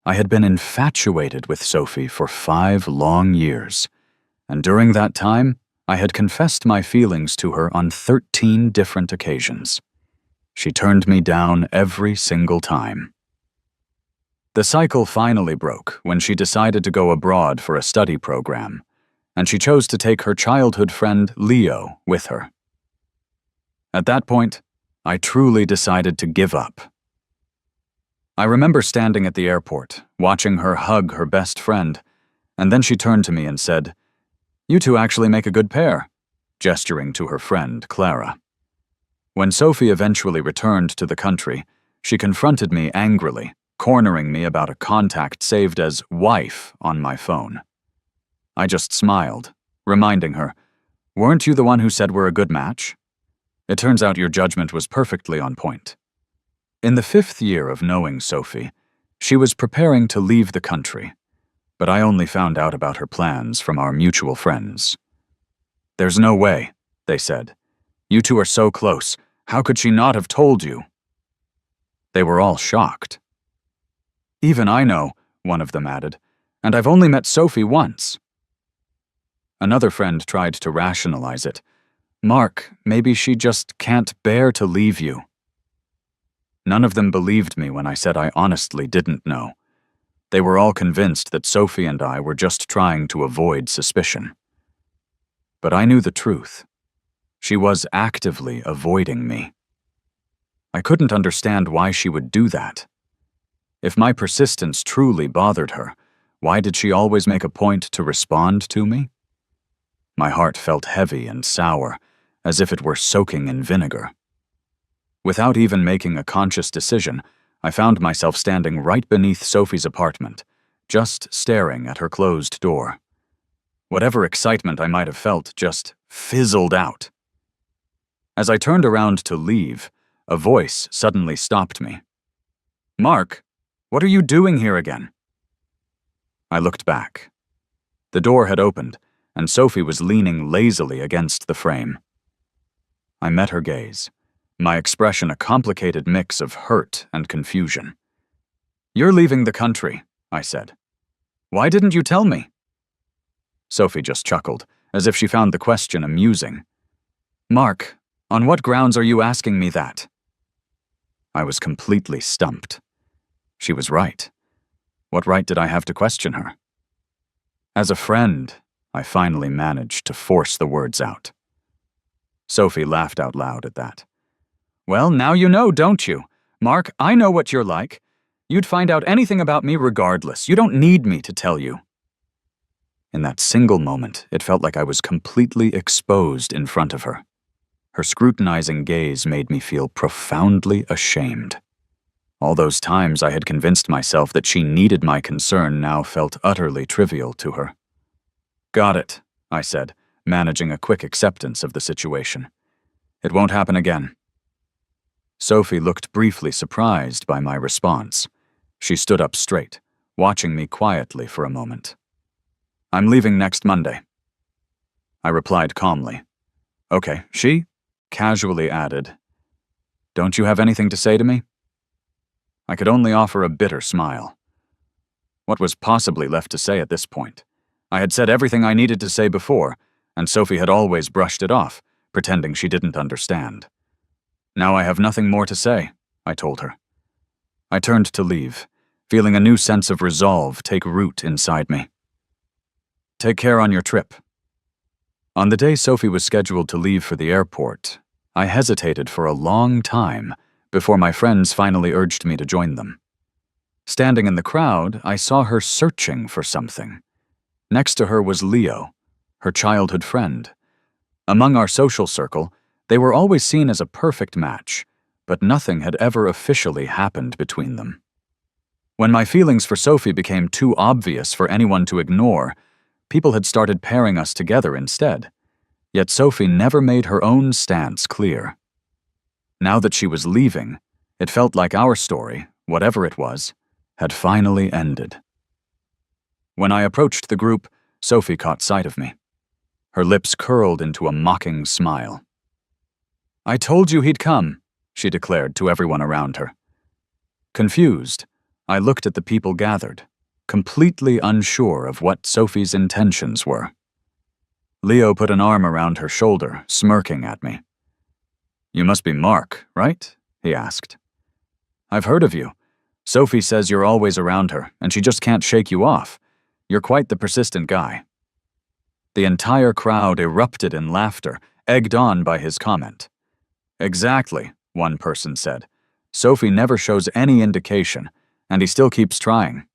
I had been infatuated with Sophie for 5 long years, and during that time, I had confessed my feelings to her on 13 different occasions. She turned me down every single time. The cycle finally broke when she decided to go abroad for a study program, and she chose to take her childhood friend Leo with her. At that point, I truly decided to give up. I remember standing at the airport, watching her hug her best friend, and then she turned to me and said, "You two actually make a good pair," gesturing to her friend, Clara. When Sophie eventually returned to the country, she confronted me angrily, cornering me about a contact saved as wife on my phone. I just smiled, reminding her, "Weren't you the one who said we're a good match? It turns out your judgment was perfectly on point." In the 5th year of knowing Sophie, she was preparing to leave the country, but I only found out about her plans from our mutual friends. "There's no way," they said. "You two are so close. How could she not have told you?" They were all shocked. "Even I know," one of them added, "and I've only met Sophie once." Another friend tried to rationalize it. "Mark, maybe she just can't bear to leave you." None of them believed me when I said I honestly didn't know. They were all convinced that Sophie and I were just trying to avoid suspicion. But I knew the truth. She was actively avoiding me. I couldn't understand why she would do that. If my persistence truly bothered her, why did she always make a point to respond to me? My heart felt heavy and sour, as if it were soaking in vinegar. Without even making a conscious decision, I found myself standing right beneath Sophie's apartment, just staring at her closed door. Whatever excitement I might have felt just fizzled out. As I turned around to leave, a voice suddenly stopped me. "Mark, what are you doing here again?" I looked back. The door had opened, and Sophie was leaning lazily against the frame. I met her gaze, my expression a complicated mix of hurt and confusion. "You're leaving the country," I said. "Why didn't you tell me?" Sophie just chuckled, as if she found the question amusing. "Mark, on what grounds are you asking me that?" I was completely stumped. She was right. What right did I have to question her? As a friend, I finally managed to force the words out. Sophie laughed out loud at that. "Well, now you know, don't you? Mark, I know what you're like. You'd find out anything about me regardless. You don't need me to tell you." In that single moment, it felt like I was completely exposed in front of her. Her scrutinizing gaze made me feel profoundly ashamed. All those times I had convinced myself that she needed my concern now felt utterly trivial to her. "Got it," I said, managing a quick acceptance of the situation. "It won't happen again." Sophie looked briefly surprised by my response. She stood up straight, watching me quietly for a moment. "I'm leaving next Monday." I replied calmly. "Okay, she?" casually added, "Don't you have anything to say to me?" I could only offer a bitter smile. What was possibly left to say at this point? I had said everything I needed to say before, and Sophie had always brushed it off, pretending she didn't understand. "Now I have nothing more to say," I told her. I turned to leave, feeling a new sense of resolve take root inside me. "Take care on your trip." On the day Sophie was scheduled to leave for the airport, I hesitated for a long time before my friends finally urged me to join them. Standing in the crowd, I saw her searching for something. Next to her was Leo, her childhood friend. Among our social circle, they were always seen as a perfect match, but nothing had ever officially happened between them. When my feelings for Sophie became too obvious for anyone to ignore, people had started pairing us together instead. Yet Sophie never made her own stance clear. Now that she was leaving, it felt like our story, whatever it was, had finally ended. When I approached the group, Sophie caught sight of me. Her lips curled into a mocking smile. "I told you he'd come," she declared to everyone around her. Confused, I looked at the people gathered, completely unsure of what Sophie's intentions were. Leo put an arm around her shoulder, smirking at me. "You must be Mark, right?" he asked. "I've heard of you. Sophie says you're always around her, and she just can't shake you off. You're quite the persistent guy." The entire crowd erupted in laughter, egged on by his comment. "Exactly," one person said. "Sophie never shows any indication, and he still keeps trying."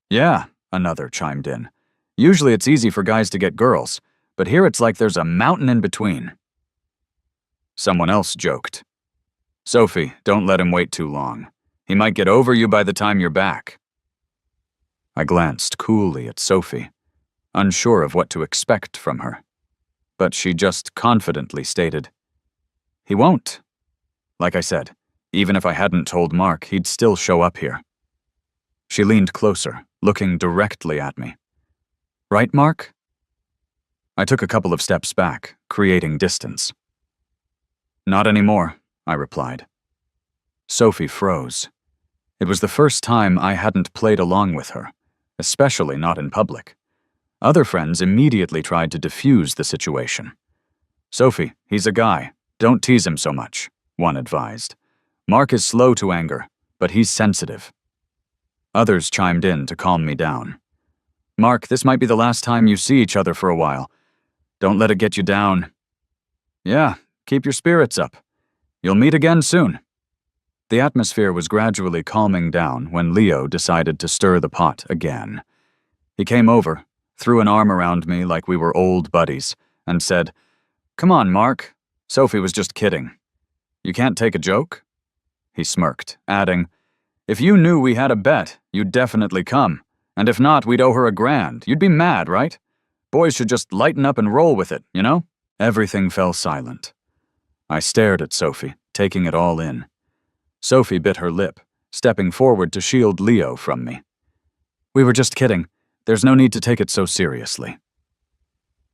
"Yeah," another chimed in. "Usually it's easy for guys to get girls, but here it's like there's a mountain in between." Someone else joked. "Sophie, don't let him wait too long. He might get over you by the time you're back." I glanced coolly at Sophie, unsure of what to expect from her. But she just confidently stated, "He won't. Like I said, even if I hadn't told Mark, he'd still show up here." She leaned closer, looking directly at me. "Right, Mark?" I took a couple of steps back, creating distance. "Not anymore," I replied. Sophie froze. It was the first time I hadn't played along with her, especially not in public. Other friends immediately tried to defuse the situation. "Sophie, he's a guy. Don't tease him so much," one advised. "Mark is slow to anger, but he's sensitive." Others chimed in to calm me down. "Mark, this might be the last time you see each other for a while. Don't let it get you down." "Yeah, keep your spirits up. You'll meet again soon." The atmosphere was gradually calming down when Leo decided to stir the pot again. He came over, threw an arm around me like we were old buddies, and said, "Come on, Mark. Sophie was just kidding. You can't take a joke?" He smirked, adding, "If you knew we had a bet, you'd definitely come. And if not, we'd owe her $1,000. You'd be mad, right? Boys should just lighten up and roll with it, you know?" Everything fell silent. I stared at Sophie, taking it all in. Sophie bit her lip, stepping forward to shield Leo from me. "We were just kidding. There's no need to take it so seriously."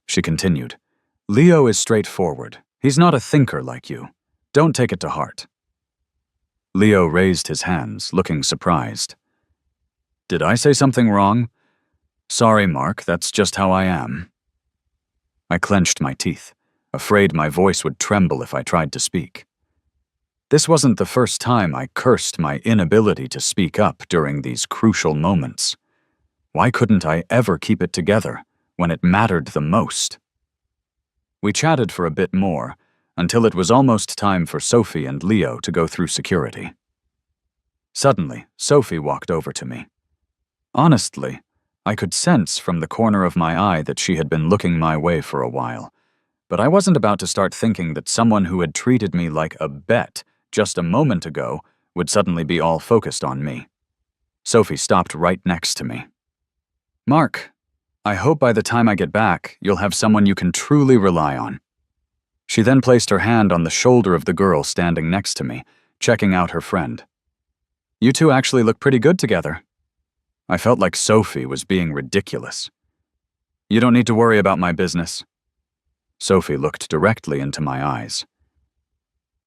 She continued, "Leo is straightforward. He's not a thinker like you. Don't take it to heart." Leo raised his hands, looking surprised. "Did I say something wrong?" "Sorry, Mark, that's just how I am." I clenched my teeth, afraid my voice would tremble if I tried to speak. This wasn't the first time I cursed my inability to speak up during these crucial moments. Why couldn't I ever keep it together when it mattered the most? We chatted for a bit more, until it was almost time for Sophie and Leo to go through security. Suddenly, Sophie walked over to me. Honestly, I could sense from the corner of my eye that she had been looking my way for a while, but I wasn't about to start thinking that someone who had treated me like a bet just a moment ago would suddenly be all focused on me. Sophie stopped right next to me. "Mark, I hope by the time I get back, you'll have someone you can truly rely on." She then placed her hand on the shoulder of the girl standing next to me, checking out her friend. "You two actually look pretty good together." I felt like Sophie was being ridiculous. "You don't need to worry about my business." Sophie looked directly into my eyes.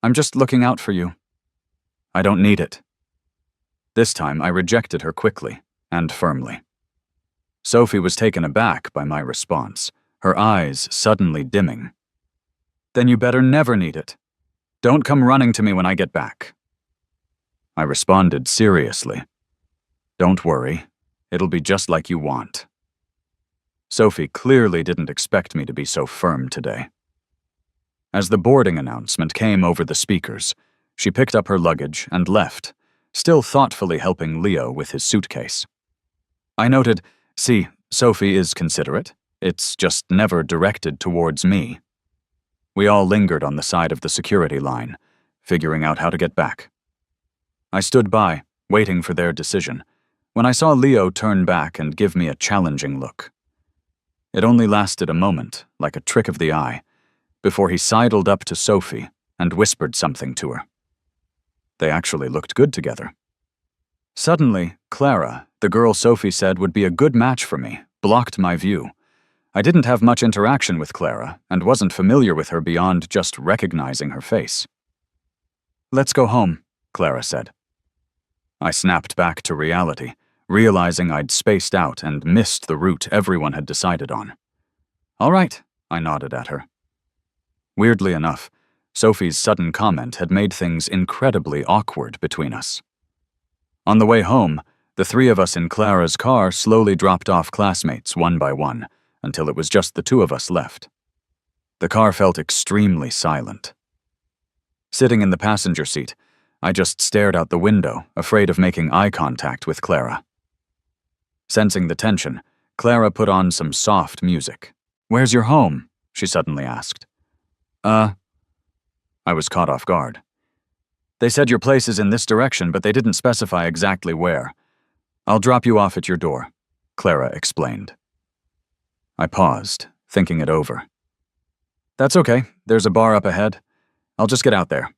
"I'm just looking out for you." "I don't need it." This time I rejected her quickly and firmly. Sophie was taken aback by my response, her eyes suddenly dimming. "Then you better never need it. Don't come running to me when I get back." I responded seriously. "Don't worry, it'll be just like you want." Sophie clearly didn't expect me to be so firm today. As the boarding announcement came over the speakers, she picked up her luggage and left, still thoughtfully helping Leo with his suitcase. I noted, "See, Sophie is considerate. It's just never directed towards me." We all lingered on the side of the security line, figuring out how to get back. I stood by, waiting for their decision, when I saw Leo turn back and give me a challenging look. It only lasted a moment, like a trick of the eye, before he sidled up to Sophie and whispered something to her. They actually looked good together. Suddenly, Clara, the girl Sophie said would be a good match for me, blocked my view. I didn't have much interaction with Clara and wasn't familiar with her beyond just recognizing her face. "Let's go home," Clara said. I snapped back to reality, realizing I'd spaced out and missed the route everyone had decided on. "All right," I nodded at her. Weirdly enough, Sophie's sudden comment had made things incredibly awkward between us. On the way home, the three of us in Clara's car slowly dropped off classmates one by one until it was just the two of us left. The car felt extremely silent. Sitting in the passenger seat, I just stared out the window, afraid of making eye contact with Clara. Sensing the tension, Clara put on some soft music. "Where's your home?" she suddenly asked. I was caught off guard. "They said your place is in this direction, but they didn't specify exactly where. I'll drop you off at your door," Clara explained. I paused, thinking it over. "That's okay. There's a bar up ahead. I'll just get out there."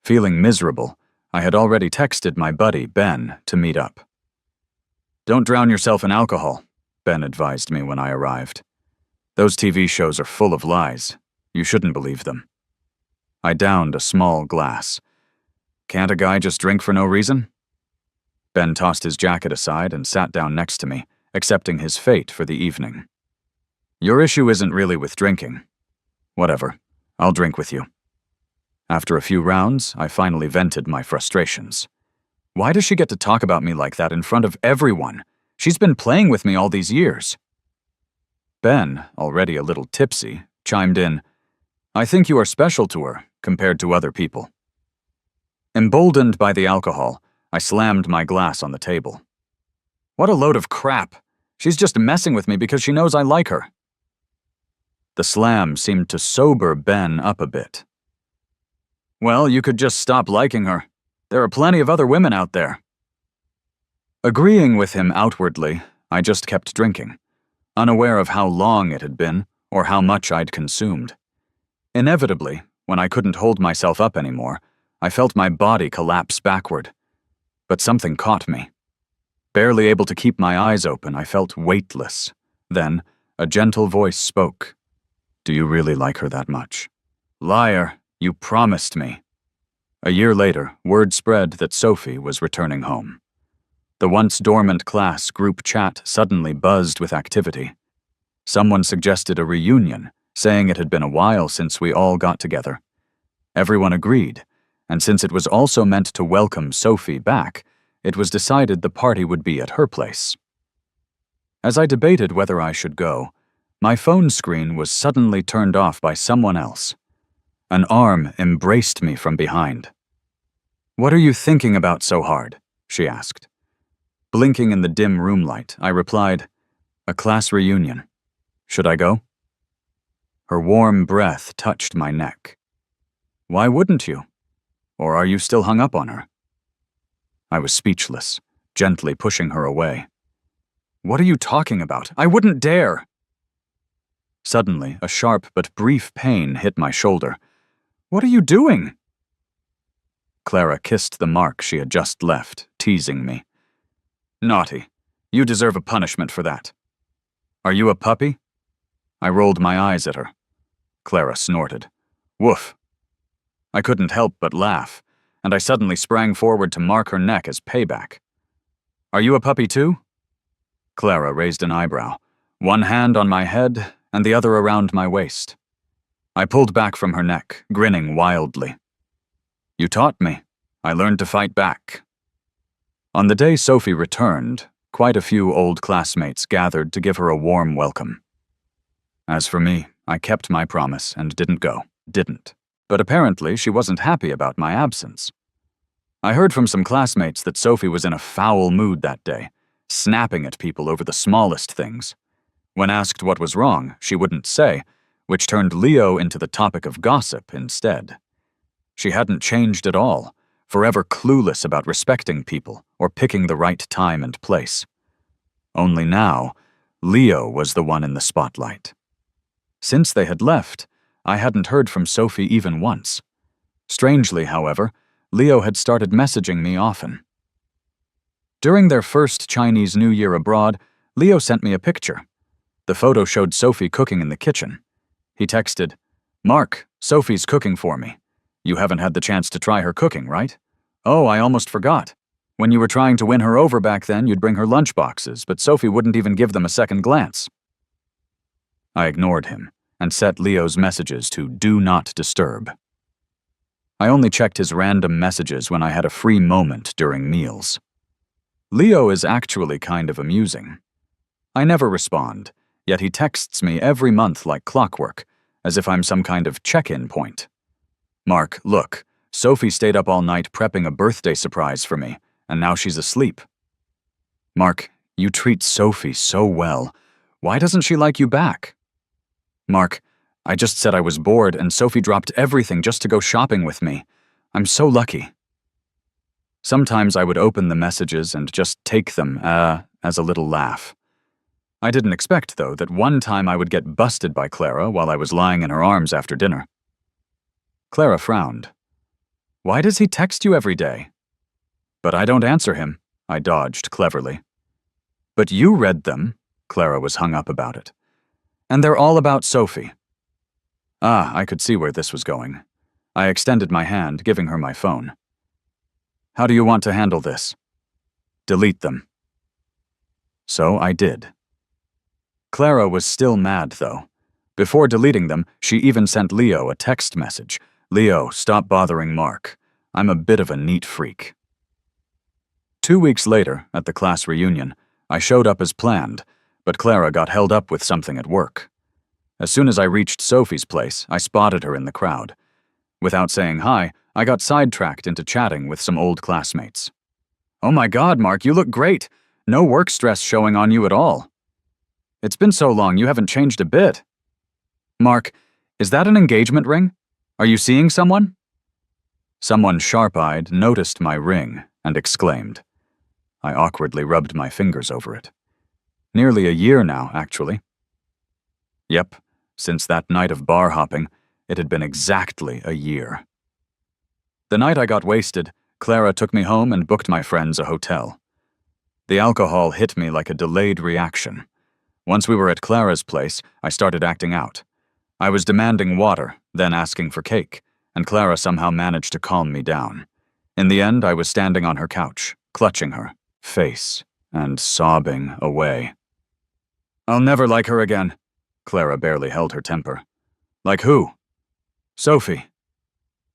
Feeling miserable, I had already texted my buddy, Ben, to meet up. "Don't drown yourself in alcohol," Ben advised me when I arrived. "Those TV shows are full of lies. You shouldn't believe them." I downed a small glass. "Can't a guy just drink for no reason?" Ben tossed his jacket aside and sat down next to me, accepting his fate for the evening. "Your issue isn't really with drinking. Whatever, I'll drink with you." After a few rounds, I finally vented my frustrations. Why does she get to talk about me like that in front of everyone? She's been playing with me all these years. Ben, already a little tipsy, chimed in, "I think you are special to her, compared to other people." Emboldened by the alcohol, I slammed my glass on the table. "What a load of crap! She's just messing with me because she knows I like her." The slam seemed to sober Ben up a bit. "Well, you could just stop liking her. There are plenty of other women out there." Agreeing with him outwardly, I just kept drinking, unaware of how long it had been or how much I'd consumed. Inevitably, when I couldn't hold myself up anymore, I felt my body collapse backward. But something caught me. Barely able to keep my eyes open, I felt weightless. Then, a gentle voice spoke. "Do you really like her that much?" "Liar, you promised me." A year later, word spread that Sophie was returning home. The once dormant class group chat suddenly buzzed with activity. Someone suggested a reunion, saying it had been a while since we all got together. Everyone agreed, and since it was also meant to welcome Sophie back, it was decided the party would be at her place. As I debated whether I should go, my phone screen was suddenly turned off by someone else. An arm embraced me from behind. "What are you thinking about so hard?" she asked. Blinking in the dim room light, I replied, "A class reunion. Should I go?" Her warm breath touched my neck. "Why wouldn't you? Or are you still hung up on her?" I was speechless, gently pushing her away. "What are you talking about? I wouldn't dare!" Suddenly, a sharp but brief pain hit my shoulder. "What are you doing?" Clara kissed the mark she had just left, teasing me. "Naughty. You deserve a punishment for that." "Are you a puppy?" I rolled my eyes at her. Clara snorted. "Woof." I couldn't help but laugh, and I suddenly sprang forward to mark her neck as payback. "Are you a puppy too?" Clara raised an eyebrow, one hand on my head and the other around my waist. I pulled back from her neck, grinning wildly. "You taught me. I learned to fight back." On the day Sophie returned, quite a few old classmates gathered to give her a warm welcome. As for me, I kept my promise and didn't go. But apparently she wasn't happy about my absence. I heard from some classmates that Sophie was in a foul mood that day, snapping at people over the smallest things. When asked what was wrong, she wouldn't say, which turned Leo into the topic of gossip instead. She hadn't changed at all, forever clueless about respecting people or picking the right time and place. Only now, Leo was the one in the spotlight. Since they had left, I hadn't heard from Sophie even once. Strangely, however, Leo had started messaging me often. During their first Chinese New Year abroad, Leo sent me a picture. The photo showed Sophie cooking in the kitchen. He texted, "Mark, Sophie's cooking for me. You haven't had the chance to try her cooking, right? Oh, I almost forgot. When you were trying to win her over back then, you'd bring her lunchboxes, but Sophie wouldn't even give them a second glance. I ignored him and set Leo's messages to Do Not Disturb. I only checked his random messages when I had a free moment during meals. Leo is actually kind of amusing. I never respond, yet he texts me every month like clockwork, as if I'm some kind of check-in point. Mark, look, Sophie stayed up all night prepping a birthday surprise for me, and now she's asleep. Mark, you treat Sophie so well. Why doesn't she like you back? Mark, I just said I was bored and Sophie dropped everything just to go shopping with me. I'm so lucky. Sometimes I would open the messages and just take them, as a little laugh. I didn't expect, though, that one time I would get busted by Clara while I was lying in her arms after dinner. Clara frowned. Why does he text you every day? But I don't answer him, I dodged cleverly. But you read them, Clara was hung up about it. And they're all about Sophie. Ah, I could see where this was going. I extended my hand, giving her my phone. How do you want to handle this? Delete them. So I did. Clara was still mad, though. Before deleting them, she even sent Leo a text message. Leo, stop bothering Mark. I'm a bit of a neat freak. 2 weeks later, at the class reunion, I showed up as planned, but Clara got held up with something at work. As soon as I reached Sophie's place, I spotted her in the crowd. Without saying hi, I got sidetracked into chatting with some old classmates. Oh my God, Mark, you look great. No work stress showing on you at all. It's been so long, you haven't changed a bit. Mark, is that an engagement ring? Are you seeing someone? Someone sharp-eyed noticed my ring and exclaimed. I awkwardly rubbed my fingers over it. Nearly a year now, actually. Yep, since that night of bar hopping, it had been exactly a year. The night I got wasted, Clara took me home and booked my friends a hotel. The alcohol hit me like a delayed reaction. Once we were at Clara's place, I started acting out. I was demanding water, then asking for cake, and Clara somehow managed to calm me down. In the end, I was standing on her couch, clutching her face and sobbing away. I'll never like her again. Clara barely held her temper. Like who? Sophie.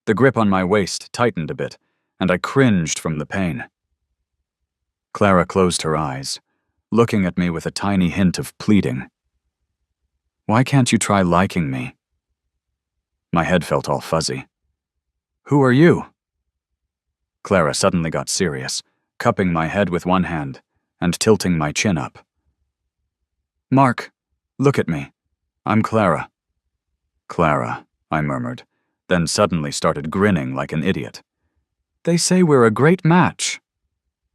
The grip on my waist tightened a bit, and I cringed from the pain. Clara closed her eyes, looking at me with a tiny hint of pleading. Why can't you try liking me? My head felt all fuzzy. Who are you? Clara suddenly got serious, cupping my head with one hand and tilting my chin up. Mark, look at me. I'm Clara. Clara, I murmured, then suddenly started grinning like an idiot. They say we're a great match.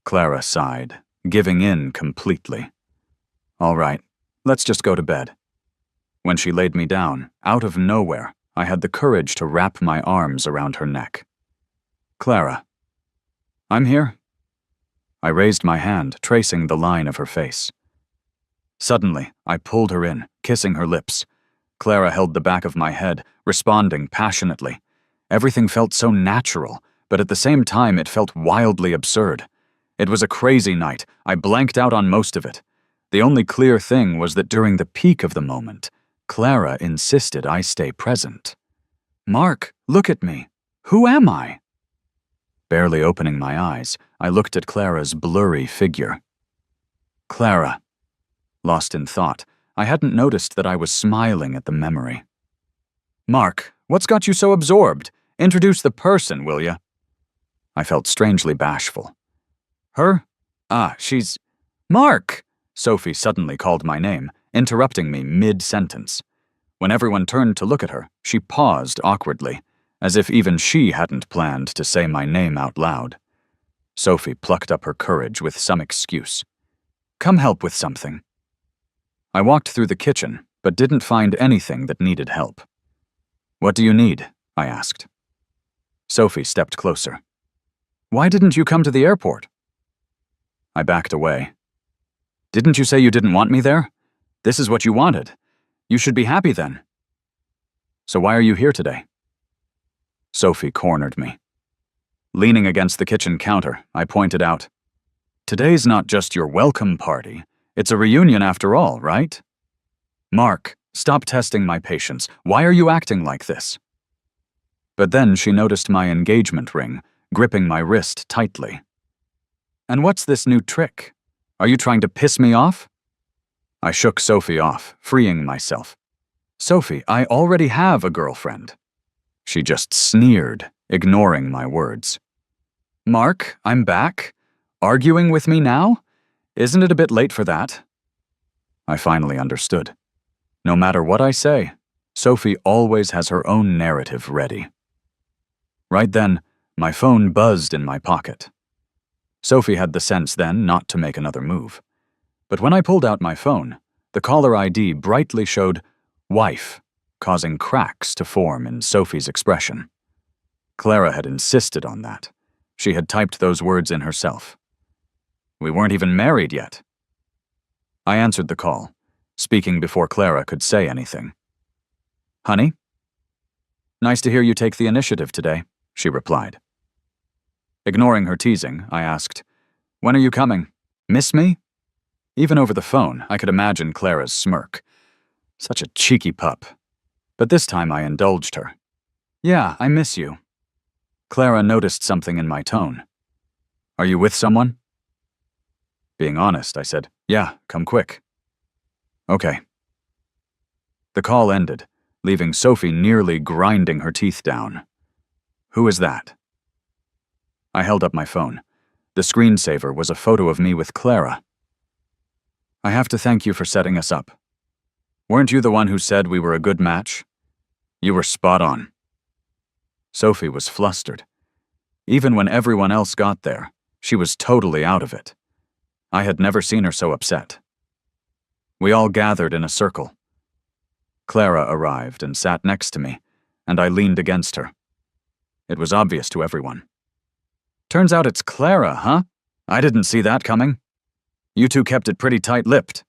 Clara sighed, giving in completely. All right, let's just go to bed. When she laid me down, out of nowhere, I had the courage to wrap my arms around her neck. Clara. I'm here. I raised my hand, tracing the line of her face. Suddenly, I pulled her in, kissing her lips. Clara held the back of my head, responding passionately. Everything felt so natural, but at the same time it felt wildly absurd. It was a crazy night. I blanked out on most of it. The only clear thing was that during the peak of the moment, Clara insisted I stay present. Mark, look at me. Who am I? Barely opening my eyes, I looked at Clara's blurry figure. Clara. Lost in thought, I hadn't noticed that I was smiling at the memory. Mark, what's got you so absorbed? Introduce the person, will ya? I felt strangely bashful. Her? She's... Mark! Sophie suddenly called my name, interrupting me mid-sentence. When everyone turned to look at her, she paused awkwardly, as if even she hadn't planned to say my name out loud. Sophie plucked up her courage with some excuse. Come help with something. I walked through the kitchen, but didn't find anything that needed help. What do you need? I asked. Sophie stepped closer. Why didn't you come to the airport? I backed away. Didn't you say you didn't want me there? This is what you wanted. You should be happy then. So why are you here today? Sophie cornered me. Leaning against the kitchen counter, I pointed out, Today's not just your welcome party. It's a reunion after all, right? Mark, stop testing my patience. Why are you acting like this? But then she noticed my engagement ring, gripping my wrist tightly. And what's this new trick? Are you trying to piss me off? I shook Sophie off, freeing myself. Sophie, I already have a girlfriend. She just sneered, ignoring my words. Mark, I'm back. Arguing with me now? Isn't it a bit late for that? I finally understood. No matter what I say, Sophie always has her own narrative ready. Right then, my phone buzzed in my pocket. Sophie had the sense then not to make another move. But when I pulled out my phone, the caller ID brightly showed wife, causing cracks to form in Sophie's expression. Clara had insisted on that. She had typed those words in herself. We weren't even married yet. I answered the call, speaking before Clara could say anything. Honey? Nice to hear you take the initiative today, she replied. Ignoring her teasing, I asked, when are you coming? Miss me? Even over the phone, I could imagine Clara's smirk. Such a cheeky pup. But this time I indulged her. Yeah, I miss you. Clara noticed something in my tone. Are you with someone? Being honest, I said, yeah, come quick. Okay. The call ended, leaving Sophie nearly grinding her teeth down. Who is that? I held up my phone. The screensaver was a photo of me with Clara. I have to thank you for setting us up. Weren't you the one who said we were a good match? You were spot on. Sophie was flustered. Even when everyone else got there, she was totally out of it. I had never seen her so upset. We all gathered in a circle. Clara arrived and sat next to me, and I leaned against her. It was obvious to everyone. Turns out it's Clara, huh? I didn't see that coming. You two kept it pretty tight-lipped.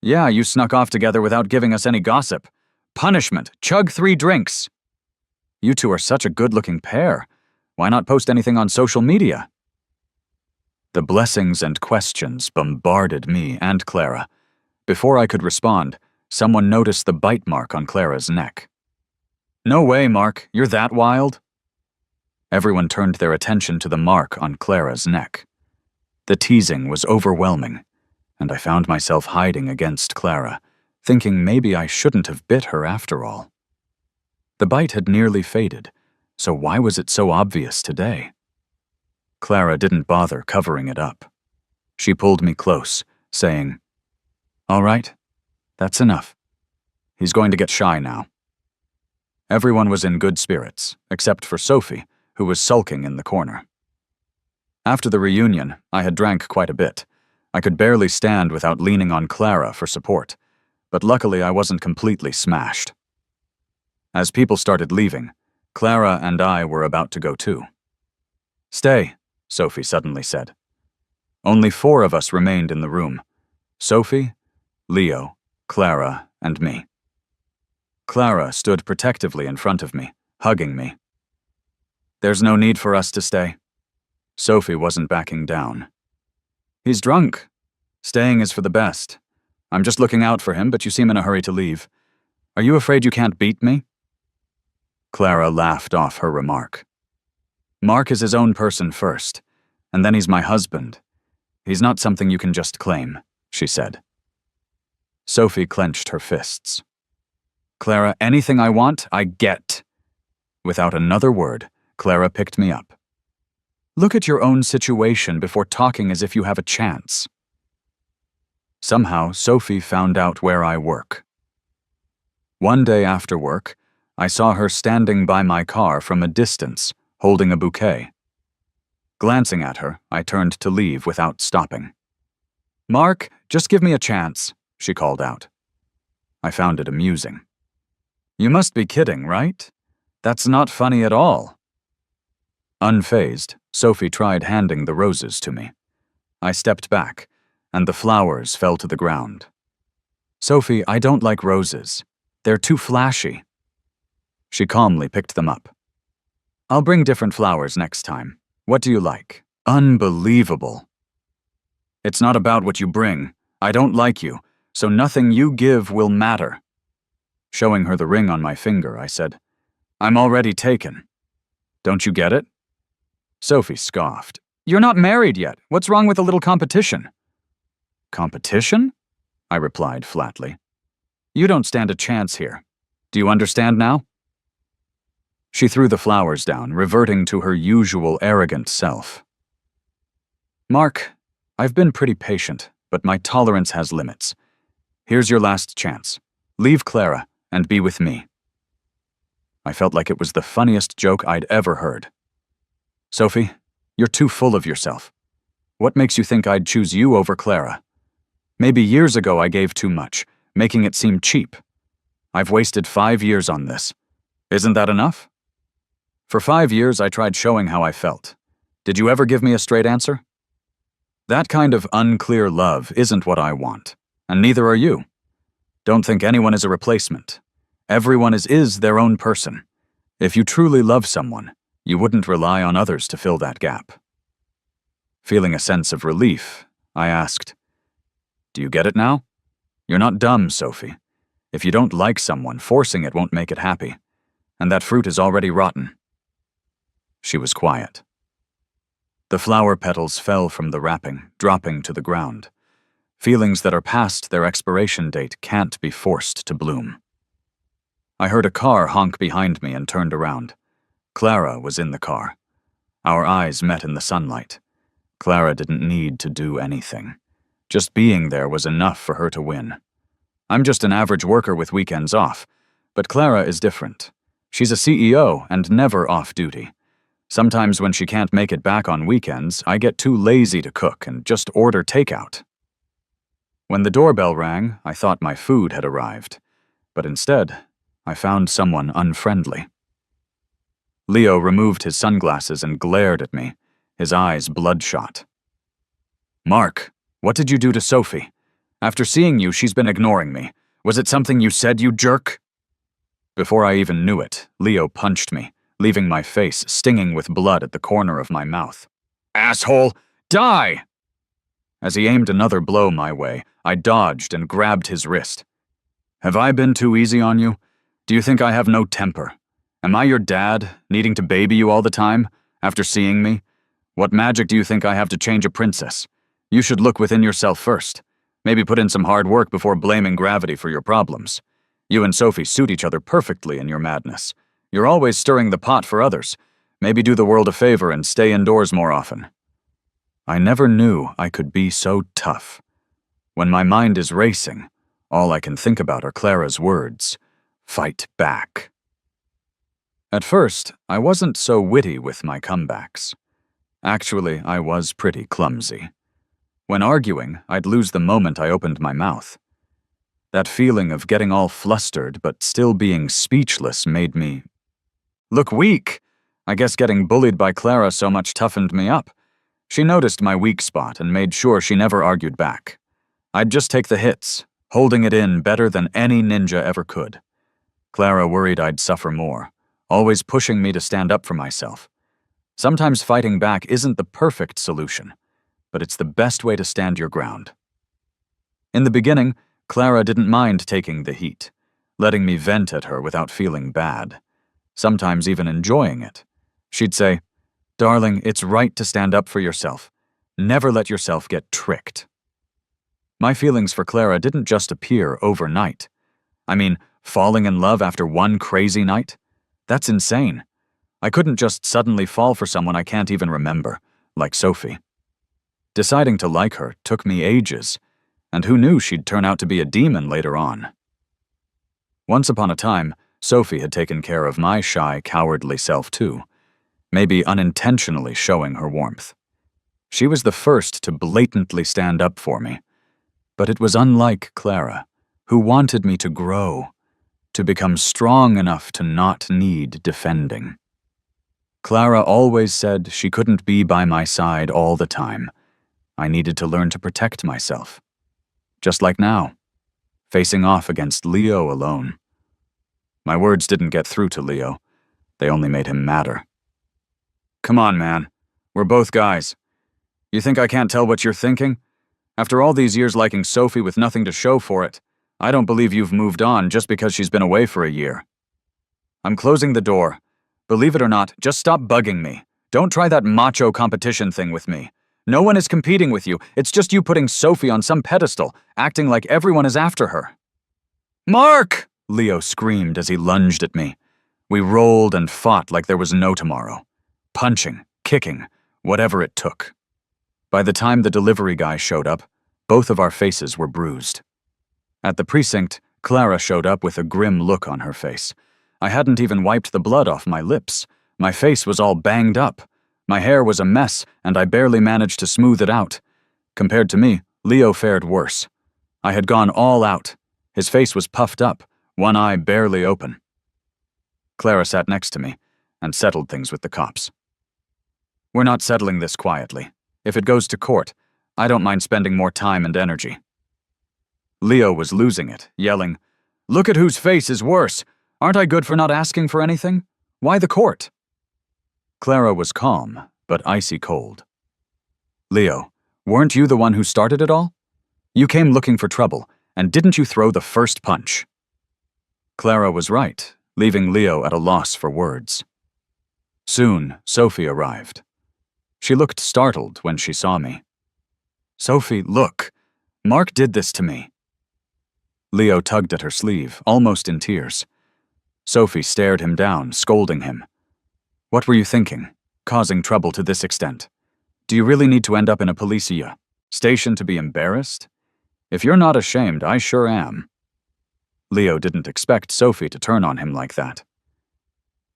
Yeah, you snuck off together without giving us any gossip. Punishment, chug 3 drinks. You two are such a good-looking pair. Why not post anything on social media? The blessings and questions bombarded me and Clara. Before I could respond, someone noticed the bite mark on Clara's neck. No way, Mark, you're that wild? Everyone turned their attention to the mark on Clara's neck. The teasing was overwhelming, and I found myself hiding against Clara, thinking maybe I shouldn't have bit her after all. The bite had nearly faded, so why was it so obvious today? Clara didn't bother covering it up. She pulled me close, saying, All right, that's enough. He's going to get shy now. Everyone was in good spirits, except for Sophie, who was sulking in the corner. After the reunion, I had drank quite a bit. I could barely stand without leaning on Clara for support, but luckily I wasn't completely smashed. As people started leaving, Clara and I were about to go too. Stay, Sophie suddenly said. Only 4 of us remained in the room. Sophie, Leo, Clara, and me. Clara stood protectively in front of me, hugging me. There's no need for us to stay. Sophie wasn't backing down. He's drunk. Staying is for the best. I'm just looking out for him, but you seem in a hurry to leave. Are you afraid you can't beat me? Clara laughed off her remark. Mark is his own person first, and then he's my husband. He's not something you can just claim, she said. Sophie clenched her fists. Clara, anything I want, I get. Without another word, Clara picked me up. Look at your own situation before talking as if you have a chance. Somehow, Sophie found out where I work. One day after work, I saw her standing by my car from a distance, holding a bouquet. Glancing at her, I turned to leave without stopping. Mark, just give me a chance, she called out. I found it amusing. You must be kidding, right? That's not funny at all. Unfazed, Sophie tried handing the roses to me. I stepped back, and the flowers fell to the ground. Sophie, I don't like roses. They're too flashy. She calmly picked them up. I'll bring different flowers next time. What do you like? Unbelievable. It's not about what you bring. I don't like you, so nothing you give will matter. Showing her the ring on my finger, I said, I'm already taken. Don't you get it? Sophie scoffed. You're not married yet. What's wrong with a little competition? Competition? I replied flatly. You don't stand a chance here. Do you understand now? She threw the flowers down, reverting to her usual arrogant self. Mark, I've been pretty patient, but my tolerance has limits. Here's your last chance. Leave Clara and be with me. I felt like it was the funniest joke I'd ever heard. Sophie, you're too full of yourself. What makes you think I'd choose you over Clara? Maybe years ago I gave too much, making it seem cheap. I've wasted 5 years on this. Isn't that enough? For 5 years I tried showing how I felt. Did you ever give me a straight answer? That kind of unclear love isn't what I want, and neither are you. Don't think anyone is a replacement. Everyone is their own person. If you truly love someone, you wouldn't rely on others to fill that gap. Feeling a sense of relief, I asked, Do you get it now? You're not dumb, Sophie. If you don't like someone, forcing it won't make it happy. And that fruit is already rotten. She was quiet. The flower petals fell from the wrapping, dropping to the ground. Feelings that are past their expiration date can't be forced to bloom. I heard a car honk behind me and turned around. Clara was in the car. Our eyes met in the sunlight. Clara didn't need to do anything. Just being there was enough for her to win. I'm just an average worker with weekends off, but Clara is different. She's a CEO and never off duty. Sometimes when she can't make it back on weekends, I get too lazy to cook and just order takeout. When the doorbell rang, I thought my food had arrived, but instead, I found someone unfriendly. Leo removed his sunglasses and glared at me, his eyes bloodshot. Mark, what did you do to Sophie? After seeing you, she's been ignoring me. Was it something you said, you jerk? Before I even knew it, Leo punched me, leaving my face stinging with blood at the corner of my mouth. Asshole! Die! As he aimed another blow my way, I dodged and grabbed his wrist. Have I been too easy on you? Do you think I have no temper? Am I your dad, needing to baby you all the time, after seeing me? What magic do you think I have to change a princess? You should look within yourself first. Maybe put in some hard work before blaming gravity for your problems. You and Sophie suit each other perfectly in your madness. You're always stirring the pot for others. Maybe do the world a favor and stay indoors more often. I never knew I could be so tough. When my mind is racing, all I can think about are Clara's words. Fight back. At first, I wasn't so witty with my comebacks. Actually, I was pretty clumsy. When arguing, I'd lose the moment I opened my mouth. That feeling of getting all flustered but still being speechless made me look weak. I guess getting bullied by Clara so much toughened me up. She noticed my weak spot and made sure she never argued back. I'd just take the hits, holding it in better than any ninja ever could. Clara worried I'd suffer more, always pushing me to stand up for myself. Sometimes fighting back isn't the perfect solution, but it's the best way to stand your ground. In the beginning, Clara didn't mind taking the heat, letting me vent at her without feeling bad, sometimes even enjoying it. She'd say, "Darling, it's right to stand up for yourself. Never let yourself get tricked." My feelings for Clara didn't just appear overnight. I mean, falling in love after one crazy night? That's insane. I couldn't just suddenly fall for someone I can't even remember, like Sophie. Deciding to like her took me ages, and who knew she'd turn out to be a demon later on. Once upon a time, Sophie had taken care of my shy, cowardly self too, maybe unintentionally showing her warmth. She was the first to blatantly stand up for me, but it was unlike Clara, who wanted me to grow, to become strong enough to not need defending. Clara always said she couldn't be by my side all the time. I needed to learn to protect myself. Just like now, facing off against Leo alone. My words didn't get through to Leo. They only made him madder. Come on, man. We're both guys. You think I can't tell what you're thinking? After all these years liking Sophie with nothing to show for it, I don't believe you've moved on just because she's been away for a year. I'm closing the door. Believe it or not, just stop bugging me. Don't try that macho competition thing with me. No one is competing with you. It's just you putting Sophie on some pedestal, acting like everyone is after her. Mark! Leo screamed as he lunged at me. We rolled and fought like there was no tomorrow. Punching, kicking, whatever it took. By the time the delivery guy showed up, both of our faces were bruised. At the precinct, Clara showed up with a grim look on her face. I hadn't even wiped the blood off my lips. My face was all banged up. My hair was a mess, and I barely managed to smooth it out. Compared to me, Leo fared worse. I had gone all out. His face was puffed up, one eye barely open. Clara sat next to me and settled things with the cops. We're not settling this quietly. If it goes to court, I don't mind spending more time and energy. Leo was losing it, yelling, "Look at whose face is worse! Aren't I good for not asking for anything? Why the court?" Clara was calm, but icy cold. "Leo, weren't you the one who started it all? You came looking for trouble, and didn't you throw the first punch?" Clara was right, leaving Leo at a loss for words. Soon, Sophie arrived. She looked startled when she saw me. "Sophie, look. Mark did this to me." Leo tugged at her sleeve, almost in tears. Sophie stared him down, scolding him. "What were you thinking, causing trouble to this extent? Do you really need to end up in a police station to be embarrassed? If you're not ashamed, I sure am." Leo didn't expect Sophie to turn on him like that.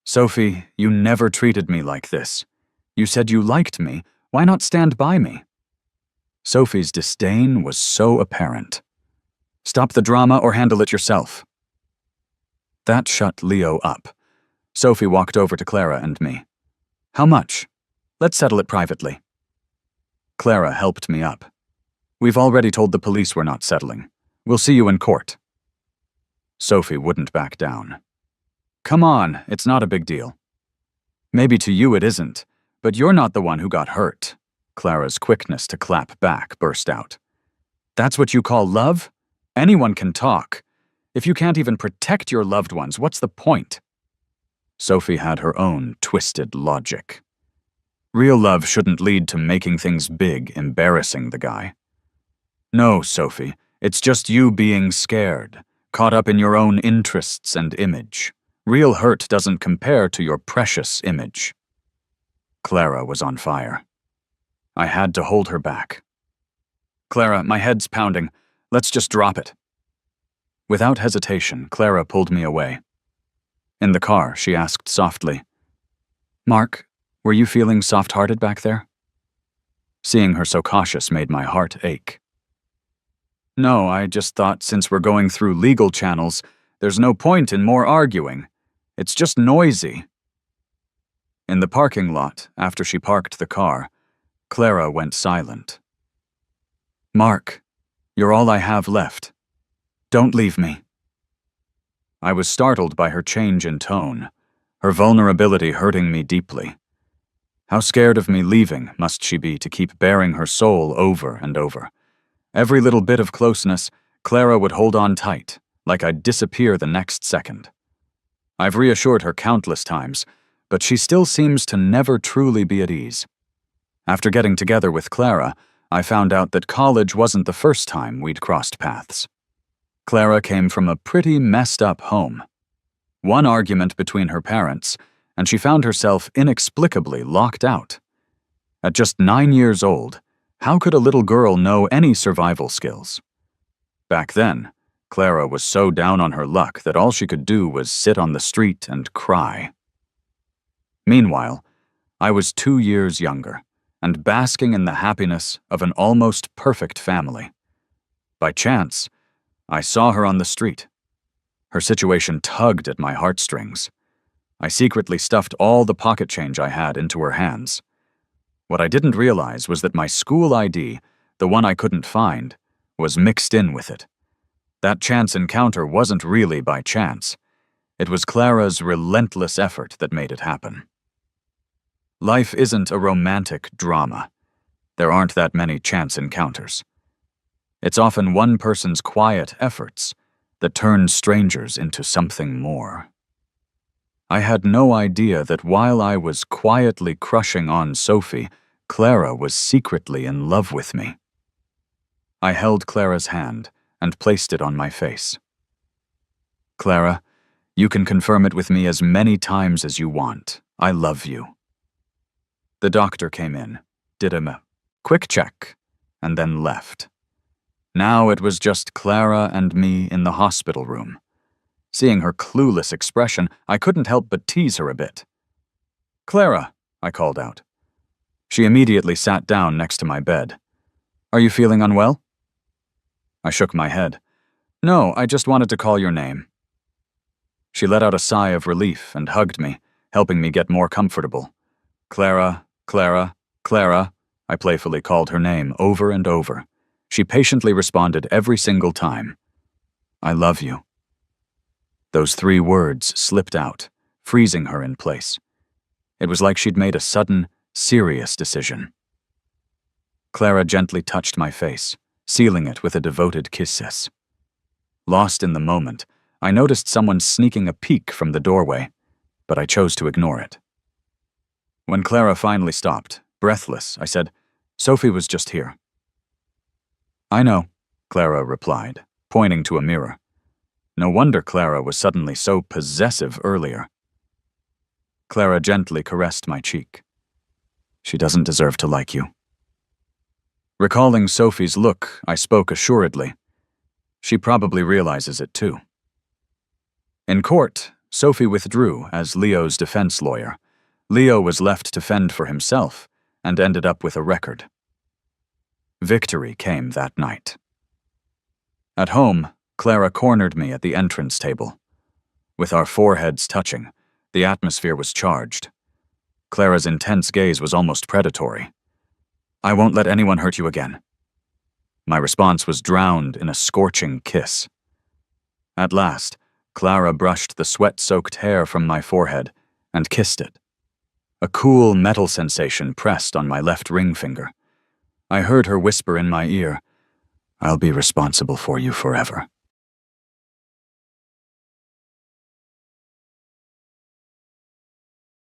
"Sophie, you never treated me like this. You said you liked me. Why not stand by me?" Sophie's disdain was so apparent. "Stop the drama or handle it yourself." That shut Leo up. Sophie walked over to Clara and me. "How much? Let's settle it privately." Clara helped me up. "We've already told the police we're not settling. We'll see you in court." Sophie wouldn't back down. "Come on, it's not a big deal." "Maybe to you it isn't, but you're not the one who got hurt." Clara's quickness to clap back burst out. "That's what you call love? Anyone can talk. If you can't even protect your loved ones, what's the point?" Sophie had her own twisted logic. Real love shouldn't lead to making things big, embarrassing the guy. "No, Sophie, it's just you being scared, caught up in your own interests and image. Real hurt doesn't compare to your precious image." Clara was on fire. I had to hold her back. "Clara, my head's pounding. Let's just drop it." Without hesitation, Clara pulled me away. In the car, she asked softly, "Mark, were you feeling soft-hearted back there?" Seeing her so cautious made my heart ache. "No, I just thought since we're going through legal channels, there's no point in more arguing. It's just noisy." In the parking lot, after she parked the car, Clara went silent. "Mark, you're all I have left. Don't leave me." I was startled by her change in tone, her vulnerability hurting me deeply. How scared of me leaving must she be to keep baring her soul over and over? Every little bit of closeness, Clara would hold on tight, like I'd disappear the next second. I've reassured her countless times, but she still seems to never truly be at ease. After getting together with Clara, I found out that college wasn't the first time we'd crossed paths. Clara came from a pretty messed up home. One argument between her parents, and she found herself inexplicably locked out. At just 9 years old, how could a little girl know any survival skills? Back then, Clara was so down on her luck that all she could do was sit on the street and cry. Meanwhile, I was 2 years younger, and basking in the happiness of an almost perfect family. By chance, I saw her on the street. Her situation tugged at my heartstrings. I secretly stuffed all the pocket change I had into her hands. What I didn't realize was that my school ID, the one I couldn't find, was mixed in with it. That chance encounter wasn't really by chance. It was Clara's relentless effort that made it happen. Life isn't a romantic drama. There aren't that many chance encounters. It's often one person's quiet efforts that turn strangers into something more. I had no idea that while I was quietly crushing on Sophie, Clara was secretly in love with me. I held Clara's hand and placed it on my face. Clara, you can confirm it with me as many times as you want. I love you. The doctor came in, did a quick check, and then left. Now it was just Clara and me in the hospital room. Seeing her clueless expression, I couldn't help but tease her a bit. Clara, I called out. She immediately sat down next to my bed. Are you feeling unwell? I shook my head. No, I just wanted to call your name. She let out a sigh of relief and hugged me, helping me get more comfortable. Clara, Clara, Clara, I playfully called her name over and over. She patiently responded every single time. I love you. Those 3 words slipped out, freezing her in place. It was like she'd made a sudden, serious decision. Clara gently touched my face, sealing it with a devoted kiss. Lost in the moment, I noticed someone sneaking a peek from the doorway, but I chose to ignore it. When Clara finally stopped, breathless, I said, Sophie was just here. I know, Clara replied, pointing to a mirror. No wonder Clara was suddenly so possessive earlier. Clara gently caressed my cheek. She doesn't deserve to like you. Recalling Sophie's look, I spoke assuredly. She probably realizes it too. In court, Sophie withdrew as Leo's defense lawyer. Leo was left to fend for himself and ended up with a record. Victory came that night. At home, Clara cornered me at the entrance table. With our foreheads touching, the atmosphere was charged. Clara's intense gaze was almost predatory. I won't let anyone hurt you again. My response was drowned in a scorching kiss. At last, Clara brushed the sweat-soaked hair from my forehead and kissed it. A cool metal sensation pressed on my left ring finger. I heard her whisper in my ear, I'll be responsible for you forever.